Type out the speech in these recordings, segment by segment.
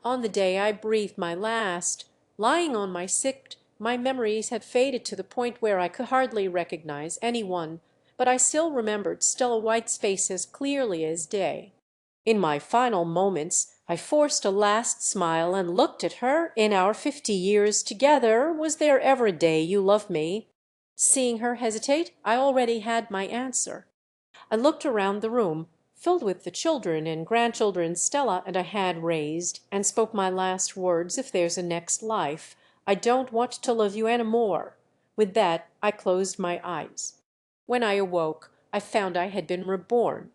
on the day I breathed my last. Lying on my sick, my memories had faded to the point where I could hardly recognize anyone, but I still remembered Stella White's face as clearly as day. In my final moments I forced a last smile and looked at her. "In our 50 years together, was there ever a day you loved me?" Seeing her hesitate, I already had my answer. I looked around the room, filled with the children and grandchildren Stella and I had raised, and spoke my last words: "If there's a next life, I don't want to love you any more." With that I closed my eyes. When I awoke, I found I had been reborn.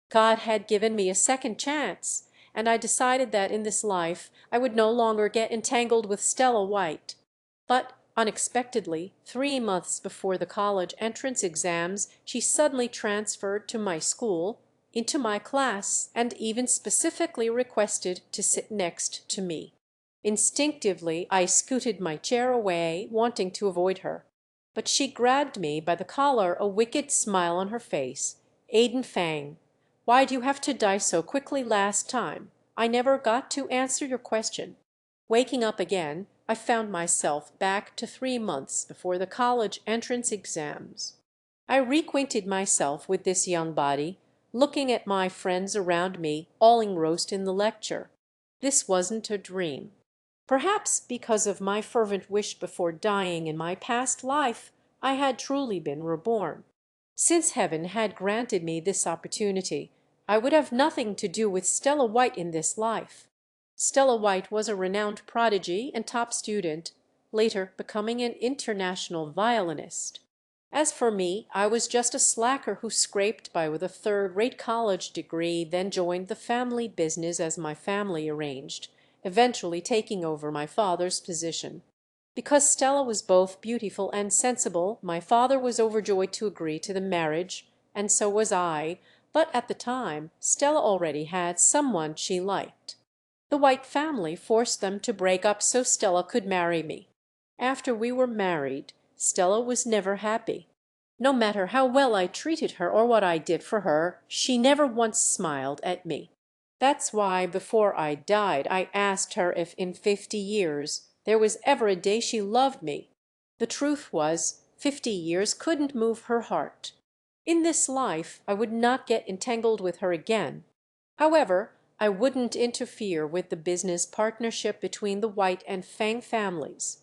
God had given me a second chance, and I decided that in this life I would no longer get entangled with Stella White. But unexpectedly, 3 months before the college entrance exams, she suddenly transferred to my school, into my class, and even specifically requested to sit next to me. Instinctively I scooted my chair away, wanting to avoid her. But she grabbed me by the collar, a wicked smile on her face. "Aiden Fang, why'd you have to die so quickly last time? I never got to answer your question." Waking up again, I found myself back to 3 months before the college entrance exams. I reacquainted myself with this young body, looking at my friends around me, all engrossed in the lecture. This wasn't a dream. Perhaps because of my fervent wish before dying in my past life, I had truly been reborn. Since heaven had granted me this opportunity, I would have nothing to do with Stella White in this life. Stella White was a renowned prodigy and top student, later becoming an international violinist. As for me, I was just a slacker who scraped by with a third-rate college degree, then joined the family business as my family arranged, eventually taking over my father's position. Because Stella was both beautiful and sensible, my father was overjoyed to agree to the marriage, and so was I, but at the time Stella already had someone she liked. The White family forced them to break up so Stella could marry me. After we were married, Stella was never happy. No matter how well I treated her or what I did for her, she never once smiled at me. That's why before I died I asked her if in 50 years there was ever a day she loved me. The truth was, 50 years couldn't move her heart. In this life I would not get entangled with her again. However, I wouldn't interfere with the business partnership between the White and Fang families,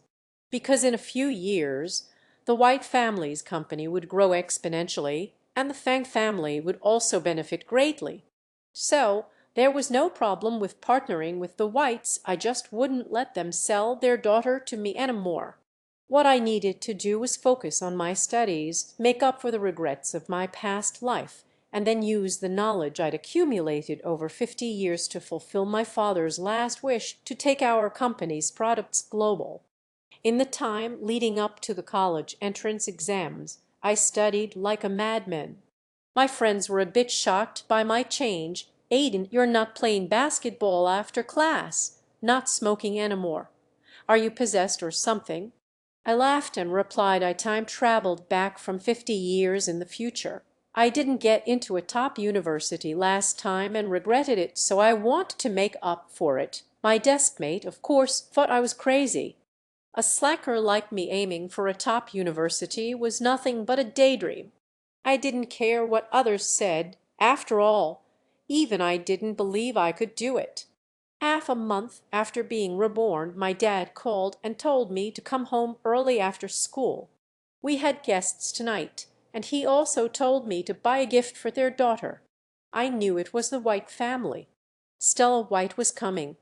because in a few years the White family's company would grow exponentially, and the Fang family would also benefit greatly. So there was no problem with partnering with the Whites, I just wouldn't let them sell their daughter to me anymore. What I needed to do was focus on my studies, make up for the regrets of my past life, and then use the knowledge I'd accumulated over 50 years to fulfill my father's last wish to take our company's products global. In the time leading up to the college entrance exams, I studied like a madman. My friends were a bit shocked by my change. "Aiden, you're not playing basketball after class, not smoking anymore. Are you possessed or something?" I laughed and replied I time traveled back from 50 years in the future. I didn't get into a top university last time and regretted it, so I want to make up for it. My deskmate, of course, thought I was crazy. A slacker like me aiming for a top university was nothing but a daydream. I didn't care what others said. After all, even I didn't believe I could do it. Half a month after being reborn, my dad called and told me to come home early after school. We had guests tonight, and he also told me to buy a gift for their daughter. I knew it was the White family. Stella White was coming.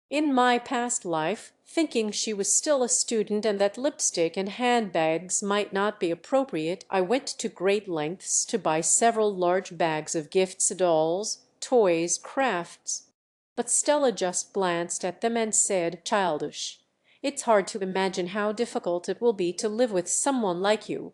In my past life, thinking she was still a student and that lipstick and handbags might not be appropriate, I went to great lengths to buy several large bags of gifts, dolls, toys, crafts. But Stella just glanced at them and said, "Childish. It's hard to imagine how difficult it will be to live with someone like you."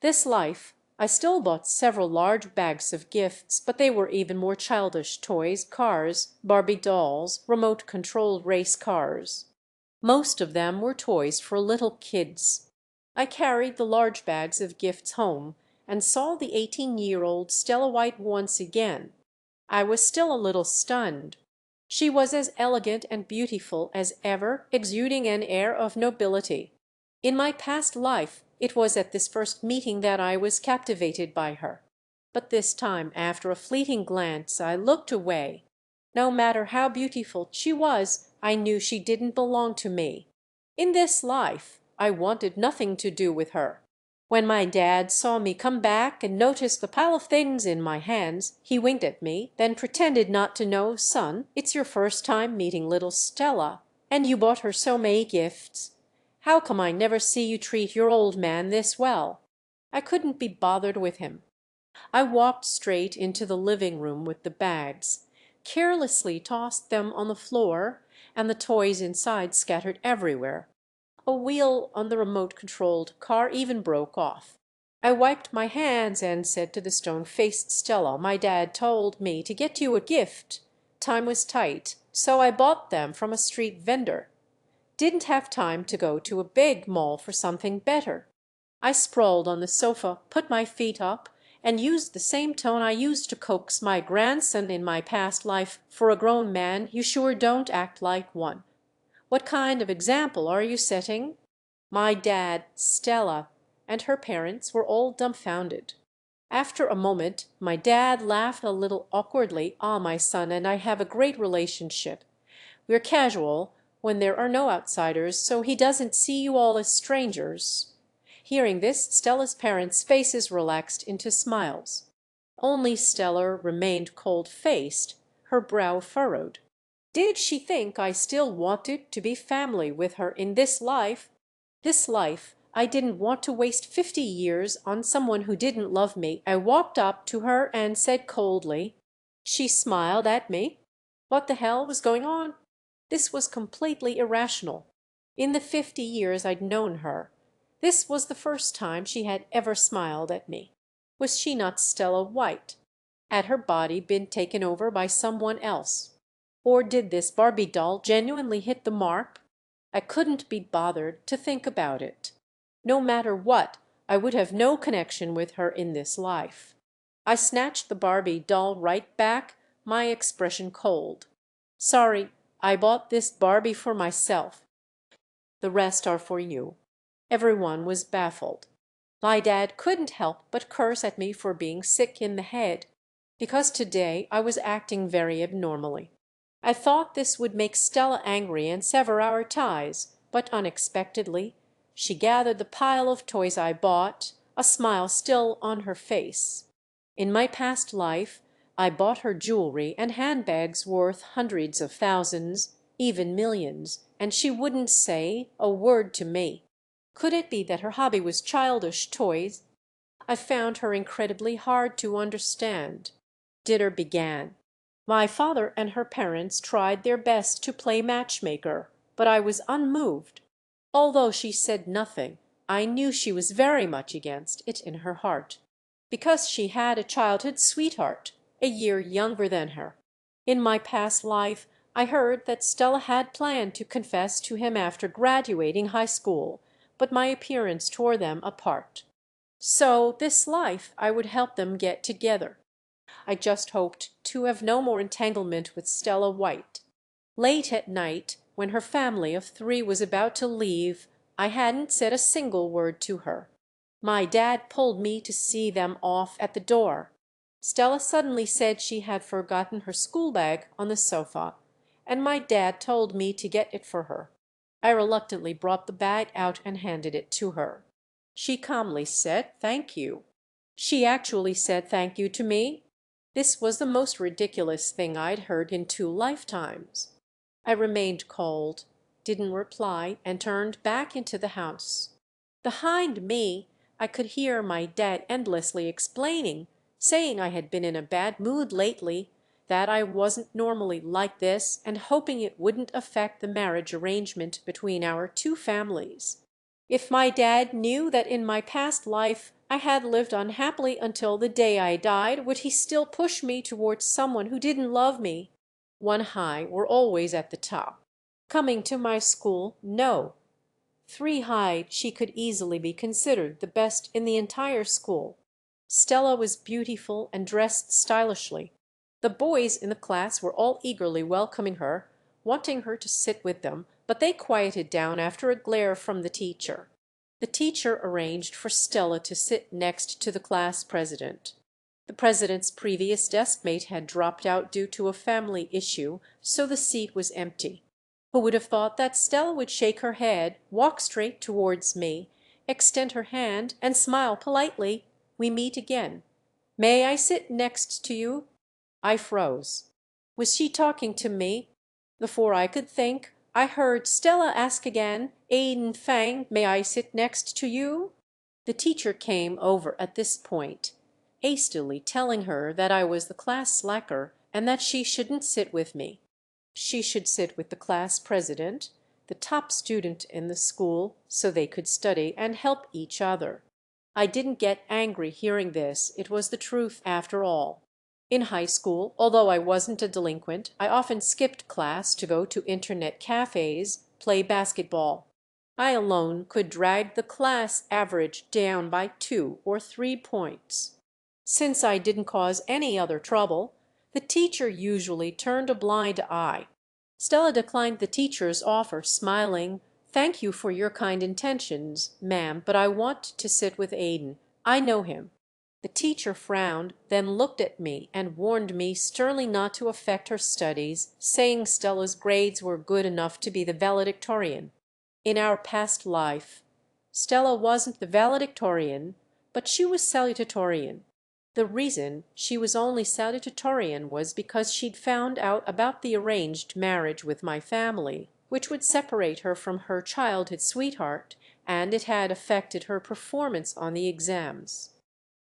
This life, I still bought several large bags of gifts, but they were even more childish: toys, cars, Barbie dolls, remote-controlled race cars. Most of them were toys for little kids. I carried the large bags of gifts home and saw the 18-year-old Stella White once again. I was still a little stunned. She was as elegant and beautiful as ever, exuding an air of nobility. In my past life it was at this first meeting that I was captivated by her. But this time, after a fleeting glance, I looked away. No matter how beautiful she was, I knew she didn't belong to me. In this life I wanted nothing to do with her. When my dad saw me come back and noticed the pile of things in my hands, he winked at me, then pretended not to know. "Son, it's your first time meeting little Stella, and you bought her so many gifts. How come I never see you treat your old man this well?" I couldn't be bothered with him. I walked straight into the living room with the bags, carelessly tossed them on the floor, and the toys inside scattered everywhere. A wheel on the remote-controlled car even broke off. I wiped my hands and said to the stone-faced Stella, "My dad told me to get you a gift. Time was tight, so I bought them from a street vendor. Didn't have time to go to a big mall for something better." I sprawled on the sofa, put my feet up, and used the same tone I used to coax my grandson in my past life. "For a grown man, you sure don't act like one. What kind of example are you setting?" My dad, Stella, and her parents were all dumbfounded. After a moment my dad laughed a little awkwardly. "Ah, my son and I have a great relationship. We're casual when there are no outsiders, so he doesn't see you all as strangers." Hearing this, Stella's parents' faces relaxed into smiles. Only Stella remained cold-faced, her brow furrowed. Did she think I still wanted to be family with her in this life? This life I didn't want to waste 50 years on someone who didn't love me. I walked up to her and said coldly. She smiled at me. What the hell was going on? This was completely irrational. In the 50 years I'd known her, this was the first time she had ever smiled at me. Was she not Stella White? Had her body been taken over by someone else? Or did this Barbie doll genuinely hit the mark? I couldn't be bothered to think about it. No matter what, I would have no connection with her in this life. I snatched the Barbie doll right back, my expression cold. "Sorry, I bought this Barbie for myself. The rest are for you." Everyone was baffled. My dad couldn't help but curse at me for being sick in the head, because today I was acting very abnormally. I thought this would make Stella angry and sever our ties, but unexpectedly she gathered the pile of toys I bought, a smile still on her face. In my past life I bought her jewelry and handbags worth hundreds of thousands, even millions, and she wouldn't say a word to me. Could it be that her hobby was childish toys? I found her incredibly hard to understand. Dinner began. My father and her parents tried their best to play matchmaker, but I was unmoved. Although she said nothing, I knew she was very much against it in her heart, because she had a childhood sweetheart, a year younger than her. In my past life I heard that Stella had planned to confess to him after graduating high school, but my appearance tore them apart. So this life I would help them get together. I just hoped to have no more entanglement with Stella White. Late at night, when her family of three was about to leave, I hadn't said a single word to her. My dad pulled me to see them off at the door. Stella suddenly said she had forgotten her school bag on the sofa, and my dad told me to get it for her. I reluctantly brought the bag out and handed it to her. She calmly said, "Thank you." She actually said thank you to me? This was the most ridiculous thing I'd heard in 2 lifetimes. I remained cold, didn't reply, and turned back into the house. Behind me, I could hear my dad endlessly explaining, saying I had been in a bad mood lately, that I wasn't normally like this, and hoping it wouldn't affect the marriage arrangement between our two families. If my dad knew that in my past life I had lived unhappily until the day I died, would he still push me towards someone who didn't love me? One high were always at the top. Coming to my school, no. Three high, she could easily be considered the best in the entire school. Stella was beautiful and dressed stylishly. The boys in the class were all eagerly welcoming her, wanting her to sit with them, but they quieted down after a glare from the teacher. The teacher arranged for Stella to sit next to the class president. The president's previous deskmate had dropped out due to a family issue, so the seat was empty. Who would have thought that Stella would shake her head, walk straight towards me, extend her hand, and smile politely. We meet again. "May I sit next to you?" I froze. Was she talking to me? Before I could think, I heard Stella ask again, "Aiden Fang, may I sit next to you?" The teacher came over at this point, hastily telling her that I was the class slacker and that she shouldn't sit with me. She should sit with the class president, the top student in the school, so they could study and help each other. I didn't get angry hearing this. It was the truth after all. In high school, although I wasn't a delinquent, I often skipped class to go to internet cafes, play basketball. I alone could drag the class average down by 2 or 3 points. Since I didn't cause any other trouble, the teacher usually turned a blind eye. Stella declined the teacher's offer, smiling. "Thank you for your kind intentions, ma'am, but I want to sit with Aiden. I know him." The teacher frowned, then looked at me and warned me sternly not to affect her studies, saying Stella's grades were good enough to be the valedictorian. In our past life, Stella wasn't the valedictorian, but she was salutatorian. The reason she was only salutatorian was because she'd found out about the arranged marriage with my family, which would separate her from her childhood sweetheart, and it had affected her performance on the exams.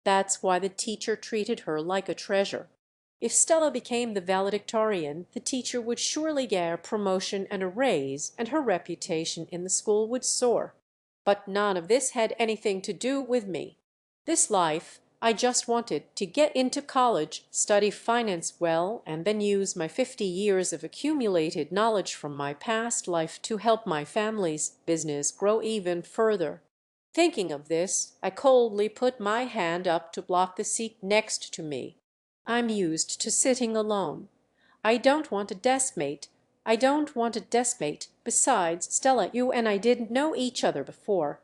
That's why the teacher treated her like a treasure. If Stella became the valedictorian, the teacher would surely get a promotion and a raise, and her reputation in the school would soar. But none of this had anything to do with me. This life, I just wanted to get into college, study finance well, and then use my 50 years of accumulated knowledge from my past life to help my family's business grow even further. Thinking of this, I coldly put my hand up to block the seat next to me. I'm used to sitting alone. I don't want a deskmate. I don't want a deskmate. Besides, Stella, you and I didn't know each other before.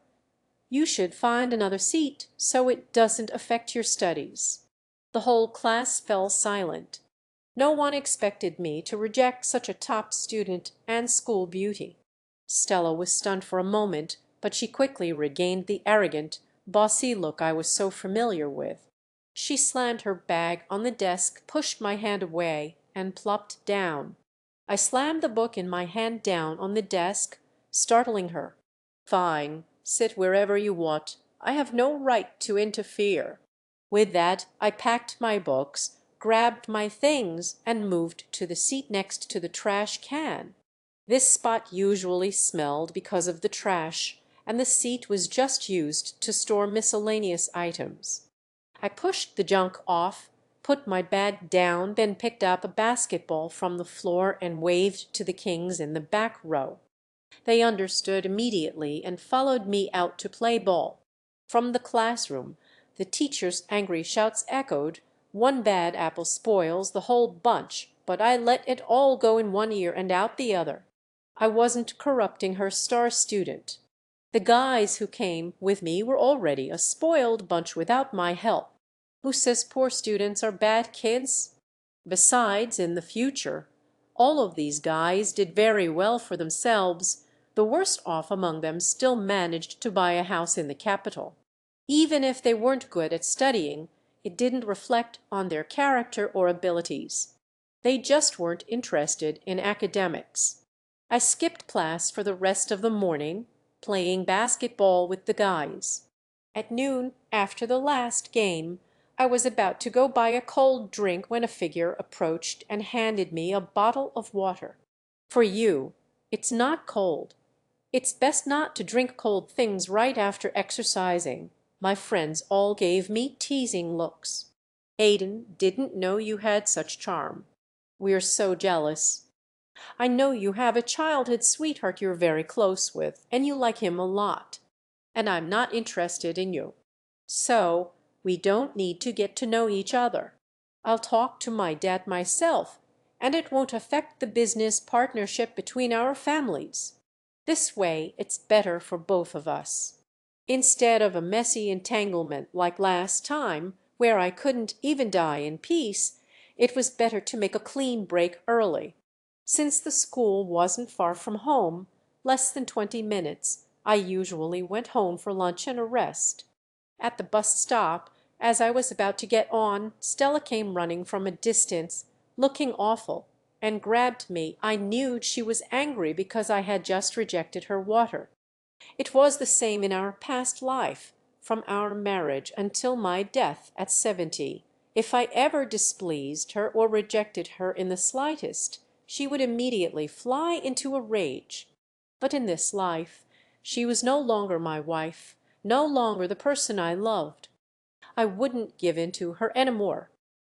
You should find another seat so it doesn't affect your studies." The whole class fell silent. No one expected me to reject such a top student and school beauty. Stella was stunned for a moment, but she quickly regained the arrogant, bossy look I was so familiar with. She slammed her bag on the desk, pushed my hand away, and plopped down. I slammed the book in my hand down on the desk, startling her. "Fine, sit wherever you want. I have no right to interfere." With that, I packed my books, grabbed my things, and moved to the seat next to the trash can. This spot usually smelled because of the trash, and the seat was just used to store miscellaneous items. I pushed the junk off, put my bag down, then picked up a basketball from the floor and waved to the kings in the back row. They understood immediately and followed me out to play ball. From the classroom, the teacher's angry shouts echoed, "One bad apple spoils the whole bunch," but I let it all go in one ear and out the other. I wasn't corrupting her star student. The guys who came with me were already a spoiled bunch without my help. Who says poor students are bad kids? Besides, in the future, all of these guys did very well for themselves. The worst off among them still managed to buy a house in the capital. Even if they weren't good at studying, it didn't reflect on their character or abilities. They just weren't interested in academics. I skipped class for the rest of the morning, playing basketball with the guys. At noon, after the last game, I was about to go buy a cold drink when a figure approached and handed me a bottle of water. "For you. It's not cold. It's best not to drink cold things right after exercising." My friends all gave me teasing looks. "Aiden didn't know you had such charm. We're so jealous. I know you have a childhood sweetheart you're very close with, and you like him a lot. And I'm not interested in you. So we don't need to get to know each other. I'll talk to my dad myself, and it won't affect the business partnership between our families. This way it's better for both of us. Instead of a messy entanglement like last time, where I couldn't even die in peace, it was better to make a clean break early. Since the school wasn't far from home, less than 20 minutes, I usually went home for lunch and a rest. At the bus stop, as I was about to get on, Stella came running from a distance, looking awful, and grabbed me. I knew she was angry because I had just rejected her water. It was the same in our past life, from our marriage until my death at 70. If I ever displeased her or rejected her in the slightest, she would immediately fly into a rage. But in this life, she was no longer my wife, no longer the person I loved. I wouldn't give in to her any more.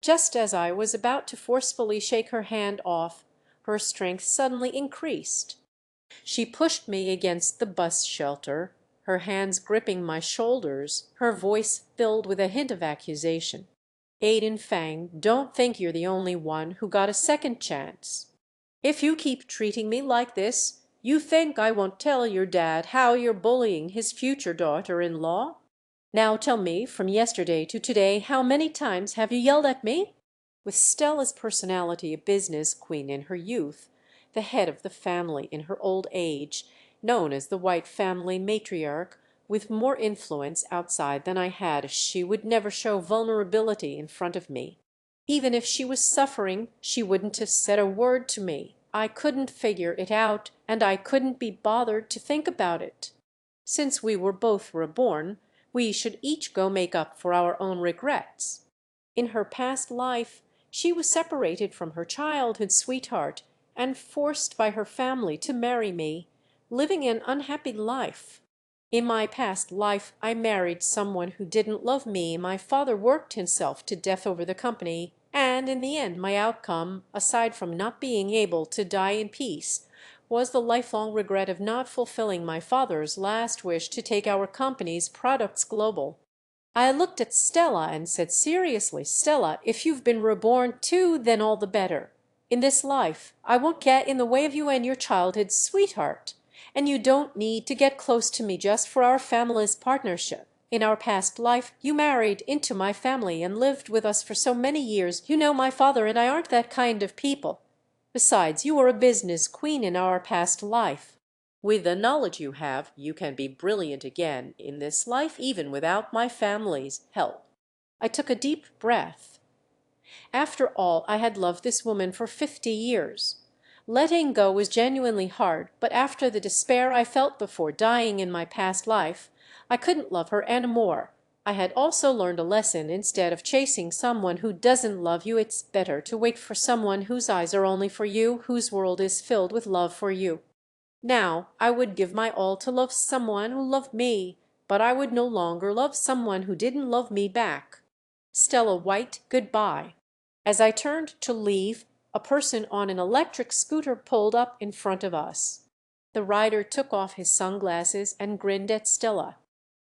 Just as I was about to forcefully shake her hand off, her strength suddenly increased. She pushed me against the bus shelter, her hands gripping my shoulders, her voice filled with a hint of accusation. "Aiden Fang, don't think you're the only one who got a second chance. If you keep treating me like this, you think I won't tell your dad how you're bullying his future daughter-in-law? Now tell me, from yesterday to today, how many times have you yelled at me?" With Stella's personality a business queen in her youth, the head of the family in her old age, known as the white family matriarch, with more influence outside than I had, she would never show vulnerability in front of me. Even if she was suffering, she wouldn't have said a word to me. I couldn't figure it out, and I couldn't be bothered to think about it. Since we were both reborn, we should each go make up for our own regrets. In her past life, she was separated from her childhood sweetheart and forced by her family to marry me, living an unhappy life. In my past life, I married someone who didn't love me. My father worked himself to death over the company, and in the end, my outcome, aside from not being able to die in peace, was the lifelong regret of not fulfilling my father's last wish to take our company's products global. I looked at Stella and said, "Seriously, Stella, if you've been reborn too, then all the better. In this life, I won't get in the way of you and your childhood sweetheart. And you don't need to get close to me just for our family's partnership. In our past life, you married into my family and lived with us for so many years. You know my father and I aren't that kind of people. Besides, you were a business queen in our past life. With the knowledge you have, you can be brilliant again in this life even without my family's help." I took a deep breath. After all, I had loved this woman for 50 years. Letting go was genuinely hard, but after the despair I felt before dying in my past life, I couldn't love her any more. I had also learned a lesson. Instead of chasing someone who doesn't love you, it's better to wait for someone whose eyes are only for you, whose world is filled with love for you. Now, I would give my all to love someone who loved me, but I would no longer love someone who didn't love me back. Stella White, goodbye. As I turned to leave, a person on an electric scooter pulled up in front of us. The rider took off his sunglasses and grinned at Stella.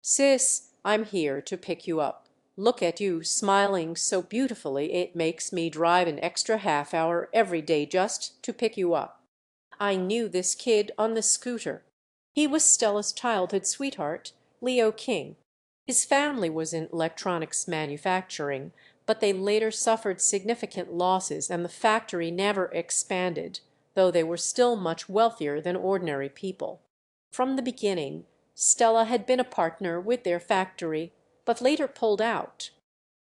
"Sis, I'm here to pick you up. Look at you, smiling so beautifully it makes me drive an extra half hour every day just to pick you up." I knew this kid on the scooter. He was Stella's childhood sweetheart, Leo King. His family was in electronics manufacturing, but they later suffered significant losses and the factory never expanded, though they were still much wealthier than ordinary people. From the beginning, Stella had been a partner with their factory, but later pulled out.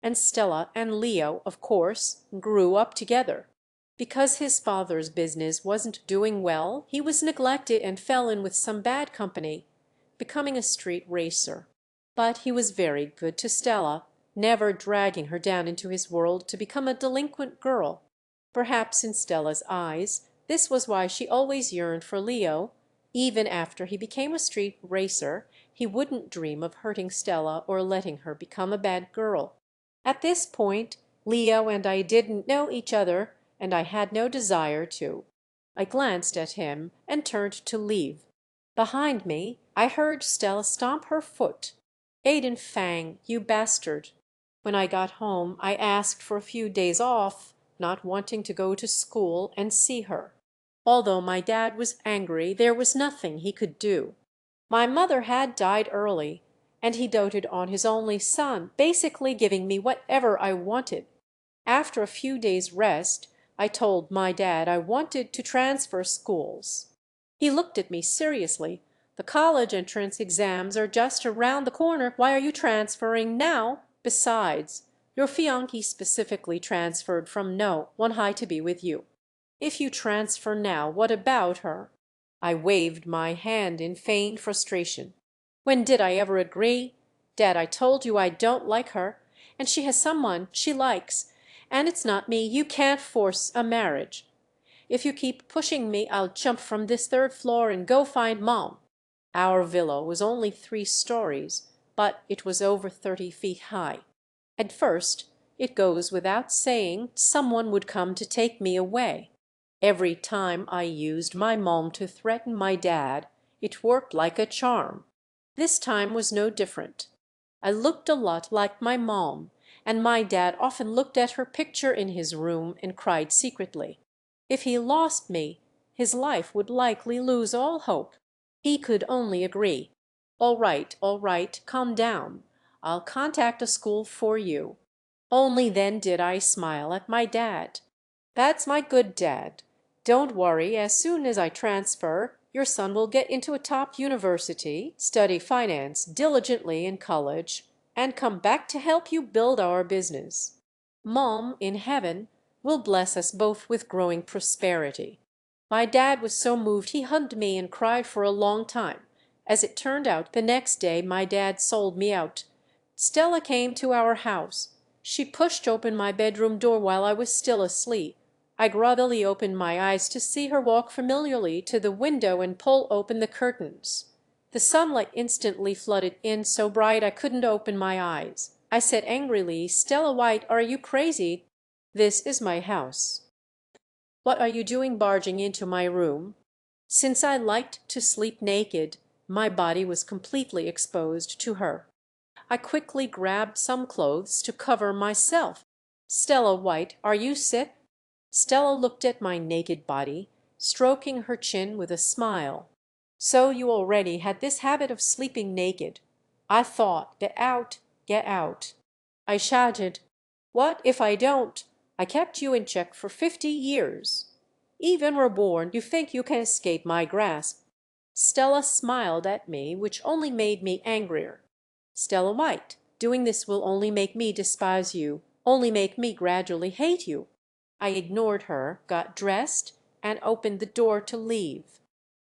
And Stella and Leo, of course, grew up together. Because his father's business wasn't doing well, he was neglected and fell in with some bad company, becoming a street racer. But he was very good to Stella, never dragging her down into his world to become a delinquent girl. Perhaps in Stella's eyes, this was why she always yearned for Leo. Even after he became a street racer, he wouldn't dream of hurting Stella or letting her become a bad girl. At this point, Leo and I didn't know each other, and I had no desire to. I glanced at him and turned to leave. Behind me, I heard Stella stomp her foot. "Aiden Fang, you bastard." When I got home I asked for a few days off, not wanting to go to school and see her. Although my dad was angry, there was nothing he could do. My mother had died early, and he doted on his only son, basically giving me whatever I wanted. After a few days' rest, I told my dad I wanted to transfer schools. He looked at me seriously. "The college entrance exams are just around the corner. Why are you transferring now? Besides, your fiancée specifically transferred from No. 1 High to be with you. If you transfer now, what about her?" I waved my hand in feigned frustration. "When did I ever agree? Dad, I told you I don't like her, and she has someone she likes, and it's not me. You can't force a marriage. If you keep pushing me, I'll jump from this third floor and go find Mom." Our villa was only 3 stories, but it was over 30 feet high. At first, it goes without saying, someone would come to take me away. Every time I used my mom to threaten my dad, it worked like a charm. This time was no different. I looked a lot like my mom, and my dad often looked at her picture in his room and cried secretly. If he lost me, his life would likely lose all hope. He could only agree. All right, calm down. I'll contact a school for you." Only then did I smile at my dad. "That's my good dad. Don't worry, as soon as I transfer, your son will get into a top university, study finance diligently in college, and come back to help you build our business. Mom, in heaven, will bless us both with growing prosperity." My dad was so moved he hugged me and cried for a long time. As it turned out, the next day my dad sold me out. Stella came to our house. She pushed open my bedroom door while I was still asleep. I groggily opened my eyes to see her walk familiarly to the window and pull open the curtains. The sunlight instantly flooded in so bright I couldn't open my eyes. I said angrily, "Stella White, are you crazy? This is my house. What are you doing barging into my room?" Since I liked to sleep naked, my body was completely exposed to her. I quickly grabbed some clothes to cover myself. "Stella White, are you sick?" Stella looked at my naked body, stroking her chin with a smile. "So you already had this habit of sleeping naked. I thought, get out, get out." I shouted, "What if I don't? I kept you in check for 50 years. Even reborn, you think you can escape my grasp." Stella smiled at me, which only made me angrier. "Stella White, doing this will only make me despise you, only make me gradually hate you." I ignored her, got dressed, and opened the door to leave.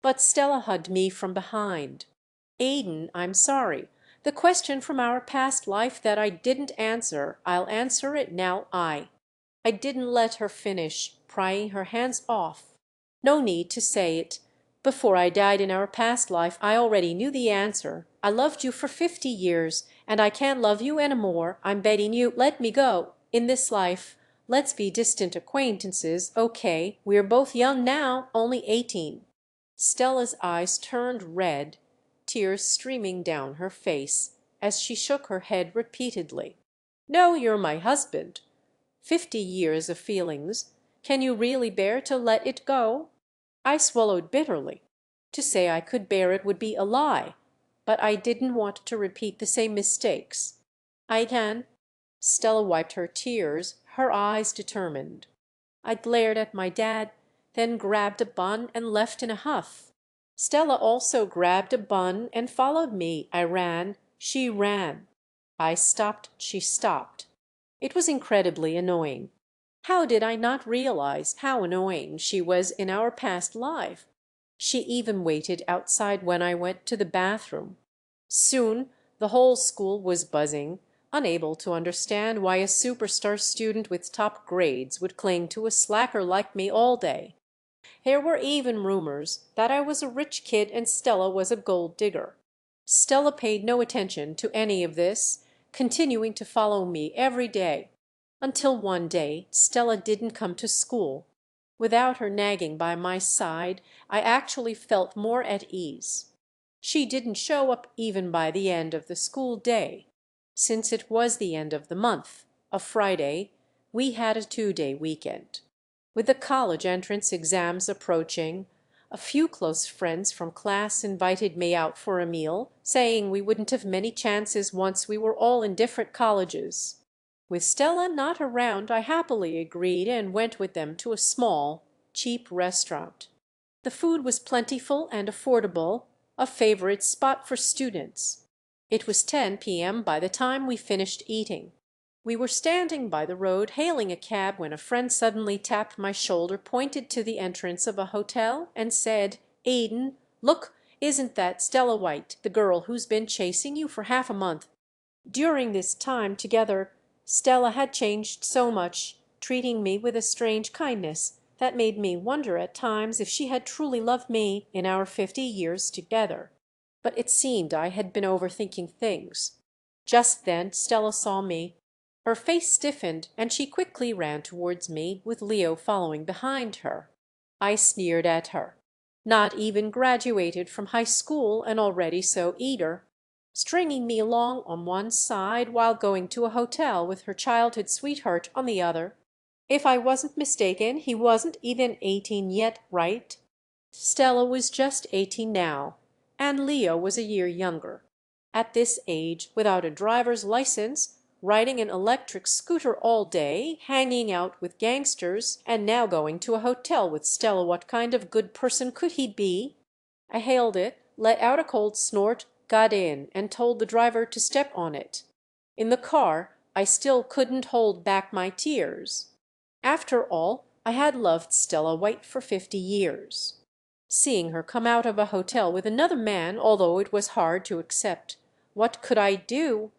But Stella hugged me from behind. "Aiden, I'm sorry. The question from our past life that I didn't answer, I'll answer it now. I didn't let her finish, prying her hands off. "No need to say it. Before I died in our past life, I already knew the answer. I loved you for 50 years, and I can't love you anymore. I'm begging you, let me go. In this life, let's be distant acquaintances, okay? We're both young now, only 18. Stella's eyes turned red, tears streaming down her face, as she shook her head repeatedly. "No, you're my husband. 50 years of feelings. Can you really bear to let it go?" I swallowed bitterly. To say I could bear it would be a lie, but I didn't want to repeat the same mistakes. "I can." Stella wiped her tears, her eyes determined. I glared at my dad, then grabbed a bun and left in a huff. Stella also grabbed a bun and followed me. I ran. She ran. I stopped. She stopped. It was incredibly annoying. How did I not realize how annoying she was in our past life? She even waited outside when I went to the bathroom. Soon the whole school was buzzing, unable to understand why a superstar student with top grades would cling to a slacker like me all day. There were even rumors that I was a rich kid and Stella was a gold digger. Stella paid no attention to any of this, continuing to follow me every day. Until one day Stella didn't come to school. Without her nagging by my side, I actually felt more at ease. She didn't show up even by the end of the school day. Since it was the end of the month, a Friday, we had a 2-day weekend. With the college entrance exams approaching, a few close friends from class invited me out for a meal, saying we wouldn't have many chances once we were all in different colleges. With Stella not around, I happily agreed and went with them to a small, cheap restaurant. The food was plentiful and affordable, a favorite spot for students. It was 10 p.m. by the time we finished eating. We were standing by the road hailing a cab when a friend suddenly tapped my shoulder, pointed to the entrance of a hotel, and said, "Aiden, look, isn't that Stella White, the girl who's been chasing you for half a month?" During this time together, Stella had changed so much, treating me with a strange kindness that made me wonder at times if she had truly loved me in our 50 years together. But it seemed I had been overthinking things. Just then Stella saw me. Her face stiffened, and she quickly ran towards me, with Leo following behind her. I sneered at her. Not even graduated from high school and already so eager. Stringing me along on one side while going to a hotel with her childhood sweetheart on the other. If I wasn't mistaken, he wasn't even 18 yet, right? Stella was just 18 now, and Leo was a year younger. At this age, without a driver's license, riding an electric scooter all day, hanging out with gangsters, and now going to a hotel with Stella, what kind of good person could he be? I hailed it, let out a cold snort, got in, and told the driver to step on it. In the car, I still couldn't hold back my tears. After all, I had loved Stella White for 50 years. Seeing her come out of a hotel with another man, although it was hard to accept, what could I do?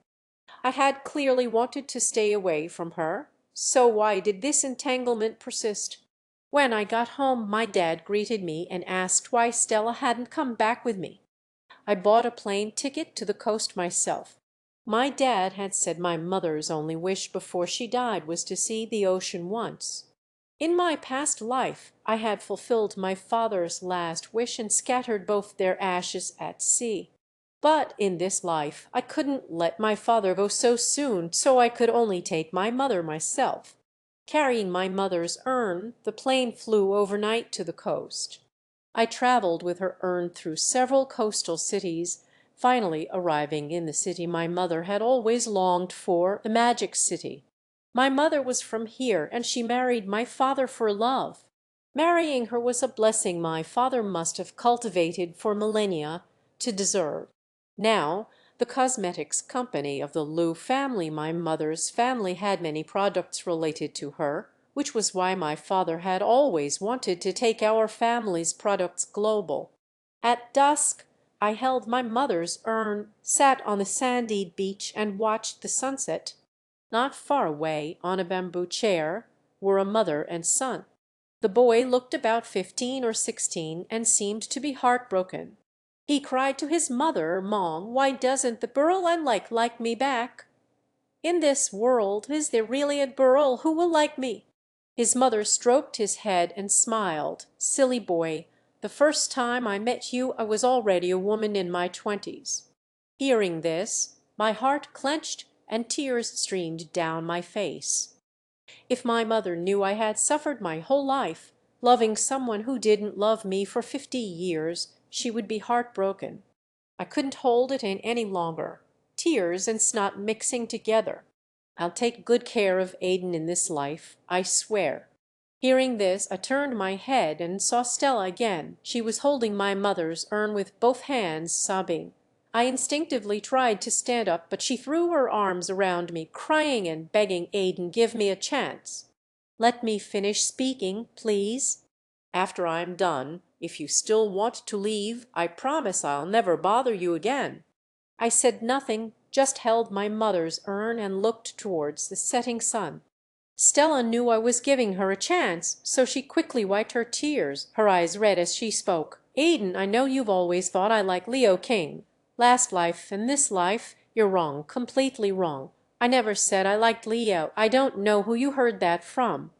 I had clearly wanted to stay away from her, so why did this entanglement persist? When I got home, my dad greeted me and asked why Stella hadn't come back with me. I bought a plane ticket to the coast myself. My dad had said my mother's only wish before she died was to see the ocean once. In my past life, I had fulfilled my father's last wish and scattered both their ashes at sea. But in this life, I couldn't let my father go so soon, so I could only take my mother myself. Carrying my mother's urn, the plane flew overnight to the coast. I traveled with her urn through several coastal cities, finally arriving in the city my mother had always longed for, the Magic City. My mother was from here, and she married my father for love. Marrying her was a blessing my father must have cultivated for millennia to deserve. Now, the cosmetics company of the Liu family, my mother's family, had many products related to her, which was why my father had always wanted to take our family's products global. At dusk, I held my mother's urn, sat on the sandy beach, and watched the sunset. Not far away, on a bamboo chair, were a mother and son. The boy looked about 15 or 16 and seemed to be heartbroken. He cried to his mother, "Mom, why doesn't the girl I like me back? In this world, is there really a girl who will like me?" His mother stroked his head and smiled. "Silly boy, the first time I met you I was already a woman in my 20s." Hearing this, my heart clenched and tears streamed down my face. If my mother knew I had suffered my whole life, loving someone who didn't love me for 50 years, she would be heartbroken. I couldn't hold it in any longer. Tears and snot mixing together. I'll take good care of Aiden in this life, I swear. Hearing this, I turned my head and saw Stella again. She was holding my mother's urn with both hands, sobbing. I instinctively tried to stand up, but she threw her arms around me, crying and begging, "Aiden, give me a chance. Let me finish speaking, please. After I'm done, if you still want to leave, I promise I'll never bother you again." I said nothing, just held my mother's urn and looked towards the setting sun. Stella knew I was giving her a chance, so she quickly wiped her tears, her eyes red as she spoke. "Aiden, I know you've always thought I like Leo King. Last life and this life, you're wrong, completely wrong. I never said I liked Leo. I don't know who you heard that from.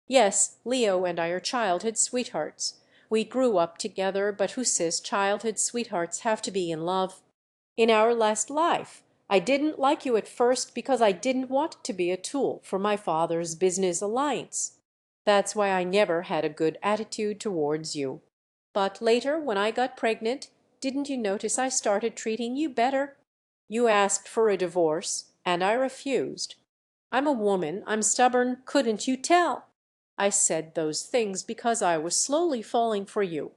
Yes, Leo and I are childhood sweethearts. We grew up together, but who says childhood sweethearts have to be in love? In our last life, I didn't like you at first because I didn't want to be a tool for my father's business alliance. That's why I never had a good attitude towards you. But later, when I got pregnant, didn't you notice I started treating you better? You asked for a divorce, and I refused. I'm a woman, I'm stubborn, couldn't you tell? I said those things because I was slowly falling for you.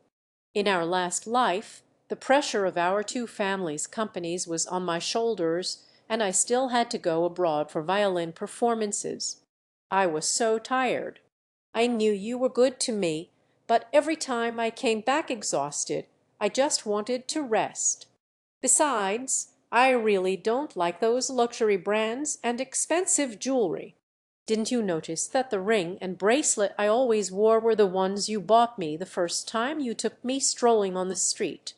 In our last life, the pressure of our two families' companies was on my shoulders, and I still had to go abroad for violin performances. I was so tired. I knew you were good to me, but every time I came back exhausted, I just wanted to rest. Besides, I really don't like those luxury brands and expensive jewelry. Didn't you notice that the ring and bracelet I always wore were the ones you bought me the first time you took me strolling on the street?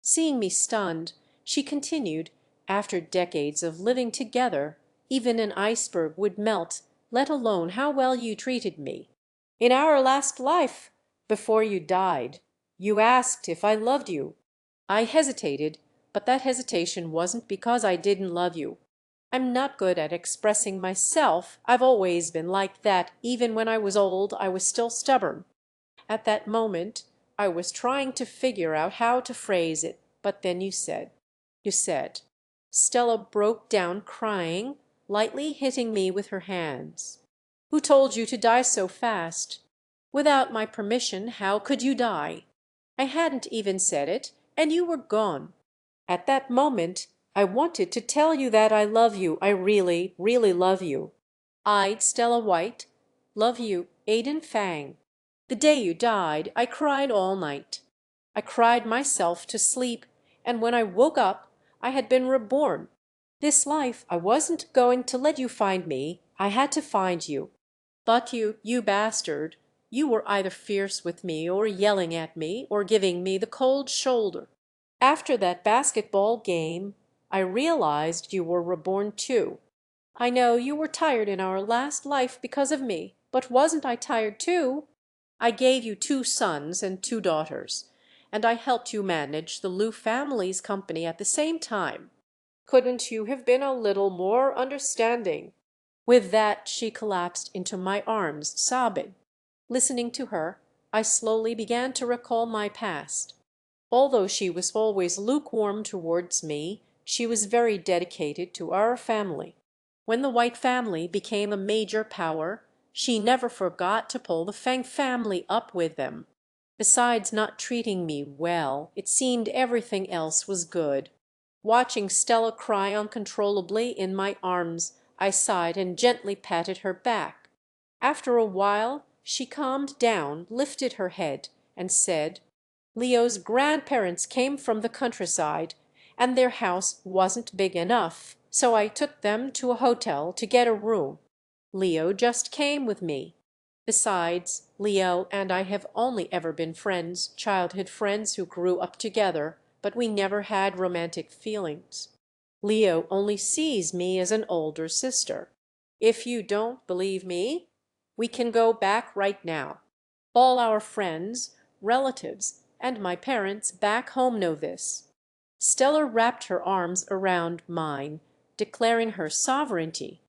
Seeing me stunned, she continued, after decades of living together, even an iceberg would melt, let alone how well you treated me. In our last life, before you died, you asked if I loved you. I hesitated, but that hesitation wasn't because I didn't love you. I'm not good at expressing myself. I've always been like that. Even when I was old, I was still stubborn. At that moment, I was trying to figure out how to phrase it. But then you said, Stella broke down crying, lightly hitting me with her hands. Who told you to die so fast? Without my permission, how could you die? I hadn't even said it, and you were gone. At that moment, I wanted to tell you that I love you. I really, really love you. I, Stella White, love you, Aiden Fang. The day you died, I cried all night. I cried myself to sleep, and when I woke up, I had been reborn. This life, I wasn't going to let you find me. I had to find you. But you bastard, you were either fierce with me or yelling at me or giving me the cold shoulder. After that basketball game, I realized you were reborn too. I know you were tired in our last life because of me, but wasn't I tired too? I gave you two sons and two daughters, and I helped you manage the Liu family's company at the same time. Couldn't you have been a little more understanding? With that, she collapsed into my arms, sobbing. Listening to her, I slowly began to recall my past. Although she was always lukewarm towards me, she was very dedicated to our family. When the White family became a major power, she never forgot to pull the Feng family up with them. Besides not treating me well, it seemed everything else was good. Watching Stella cry uncontrollably in my arms, I sighed and gently patted her back. After a while, she calmed down, lifted her head, and said, Leo's grandparents came from the countryside, and their house wasn't big enough, so I took them to a hotel to get a room. Leo just came with me. Besides, Leo and I have only ever been friends, childhood friends who grew up together, but we never had romantic feelings. Leo only sees me as an older sister. If you don't believe me, we can go back right now. All our friends, relatives, and my parents back home know this. Stella wrapped her arms around mine, declaring her sovereignty.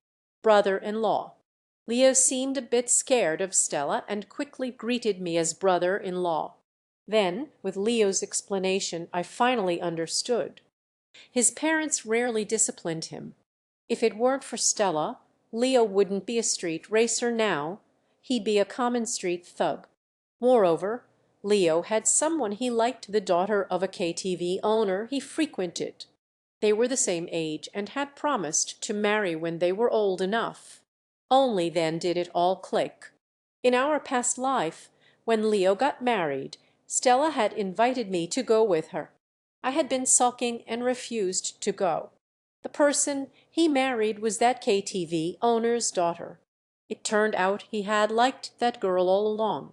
Brother-in-law. Leo seemed a bit scared of Stella and quickly greeted me as brother-in-law. Then, with Leo's explanation, I finally understood. His parents rarely disciplined him. If it weren't for Stella, Leo wouldn't be a street racer now. He'd be a common street thug. Moreover, Leo had someone he liked, the daughter of a KTV owner he frequented. They were the same age and had promised to marry when they were old enough. Only then did it all click. In our past life, when Leo got married, Stella had invited me to go with her. I had been sulking and refused to go. The person he married was that KTV owner's daughter. It turned out he had liked that girl all along.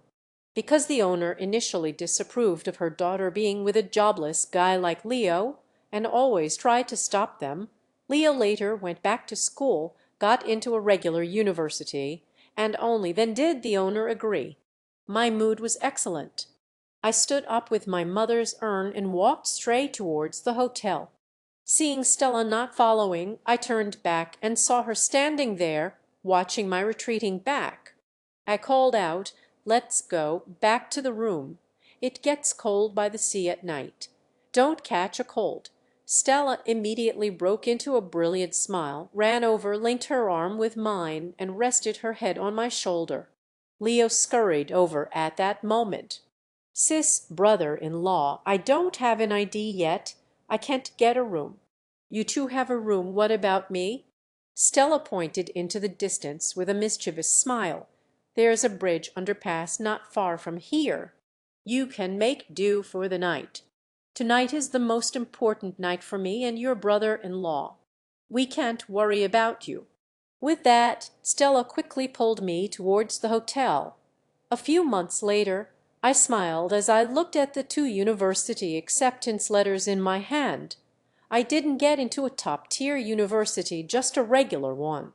Because the owner initially disapproved of her daughter being with a jobless guy like Leo and always tried to stop them, Leo later went back to school, got into a regular university, and only then did the owner agree. My mood was excellent. I stood up with my mother's urn and walked straight towards the hotel. Seeing Stella not following, I turned back and saw her standing there, watching my retreating back. I called out, "Let's go back to the room. It gets cold by the sea at night. Don't catch a cold." Stella immediately broke into a brilliant smile, ran over, linked her arm with mine, and rested her head on my shoulder. Leo scurried over at that moment. "Sis, brother-in-law, I don't have an ID yet. I can't get a room." "You two have a room. What about me?" Stella pointed into the distance with a mischievous smile. "There's a bridge underpass not far from here. You can make do for the night. Tonight is the most important night for me and your brother-in-law. We can't worry about you." With that, Stella quickly pulled me towards the hotel. A few months later, I smiled as I looked at the two university acceptance letters in my hand. I didn't get into a top-tier university, just a regular one.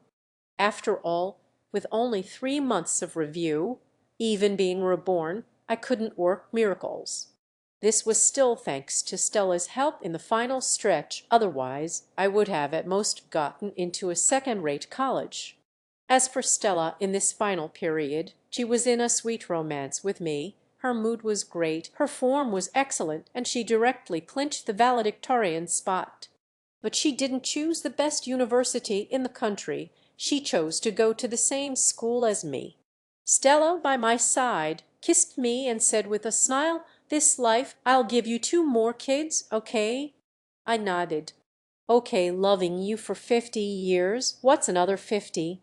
After all, with only 3 months of review, even being Reborn, I couldn't work miracles. This was still thanks to Stella's help in the final stretch, otherwise I would have at most gotten into a second-rate college. As for Stella in this final period, she was in a sweet romance with me. Her mood was great, her form was excellent, and she directly clinched the valedictorian spot. But she didn't choose the best university in the country. She chose to go to the same school as me. Stella, by my side, kissed me and said with a smile, "This life I'll give you two more kids, okay?" I nodded. "Okay, loving you for 50 years. What's another 50?